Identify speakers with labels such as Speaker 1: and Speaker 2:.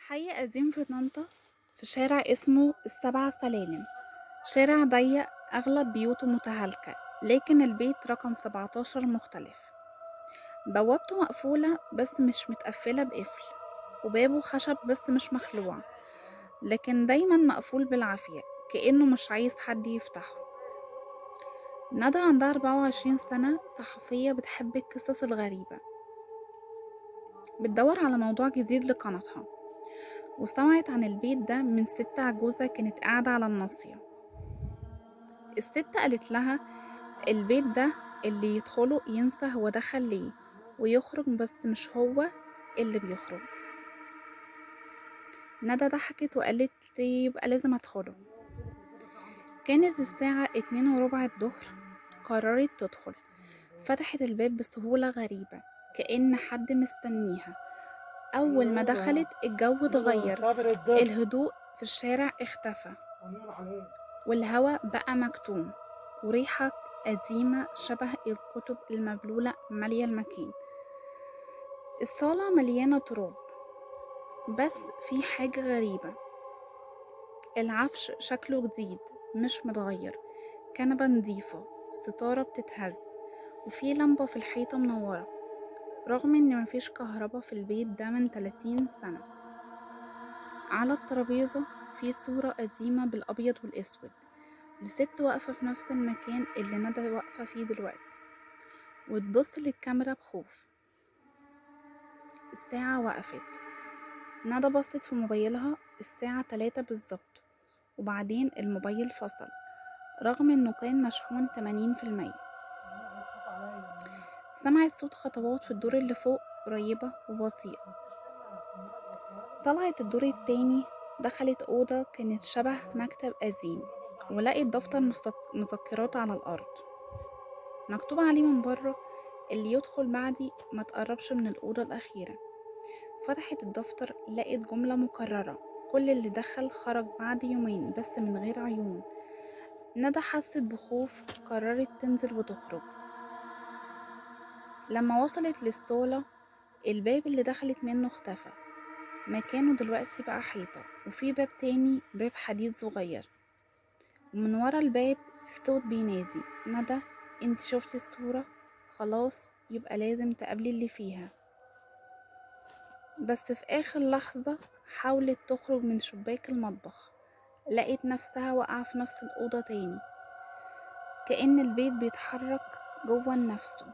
Speaker 1: حي قديم في طنطا، في شارع اسمه السبع سلالم. شارع ضيق، أغلب بيوته متهالكة، لكن البيت رقم 17 مختلف. بوابته مقفولة بس مش متقفلة بقفل، وبابه خشب بس مش مخلوع، لكن دايما مقفول بالعافية، كأنه مش عايز حد يفتحه. ندى عندها 24 سنة، صحفية بتحب القصص الغريبة، بتدور على موضوع جديد لقناتها، وسمعت عن البيت ده من ست عجوزة كانت قاعدة على الناصية. الست قالت لها البيت ده اللي يدخله ينسى هو دخل ليه، ويخرج بس مش هو اللي بيخرج. ندى ضحكت وقالت لي يبقى لازم ادخله. كانت الساعة 2:15 الظهر، قررت تدخل. فتحت الباب بسهولة غريبة، كأن حد مستنيها. أول ما دخلت الجو اتغير، الهدوء في الشارع اختفى، والهواء بقى مكتوم، وريحة قديمة شبه الكتب المبلولة مالية المكان. الصالة مليانة تراب، بس في حاجة غريبة. العفش شكله جديد مش متغير، كنبة نضيفة، ستارة بتتهز، وفي لمبة في الحيطة منورة، رغم ان مفيش كهربا في البيت ده من 30 سنة. على الترابيزة في صورة قديمة بالأبيض والأسود، لست واقفة في نفس المكان اللي ندى واقفة فيه دلوقتي، وتبص للكاميرا بخوف. الساعة وقفت. ندى بصت في موبايلها، الساعة 3 بالظبط، وبعدين الموبايل فصل، رغم انه كان مشحون 80%. سمعت صوت خطوات في الدور اللي فوق، قريبة وبطيئة. طلعت الدور التاني، دخلت أوضة كانت شبه مكتب قديم، ولقيت دفتر مذكرات على الأرض، مكتوب عليه من بره اللي يدخل بعدي ما تقربش من الأوضة الأخيرة. فتحت الدفتر، لقيت جملة مكررة: كل اللي دخل خرج بعد يومين بس من غير عيون. ندى حست بخوف، قررت تنزل وتخرج. لما وصلت للصالة، الباب اللي دخلت منه اختفى، مكانه دلوقتي بقى حيطة، وفي باب تاني، باب حديد صغير، ومن ورا الباب في صوت بينادي: ندى، انت شفتي الصورة؟ خلاص، يبقى لازم تقابلي اللي فيها. بس في آخر لحظة حاولت تخرج من شباك المطبخ، لقيت نفسها واقعة في نفس الأوضة تاني، كأن البيت بيتحرك جوا نفسه.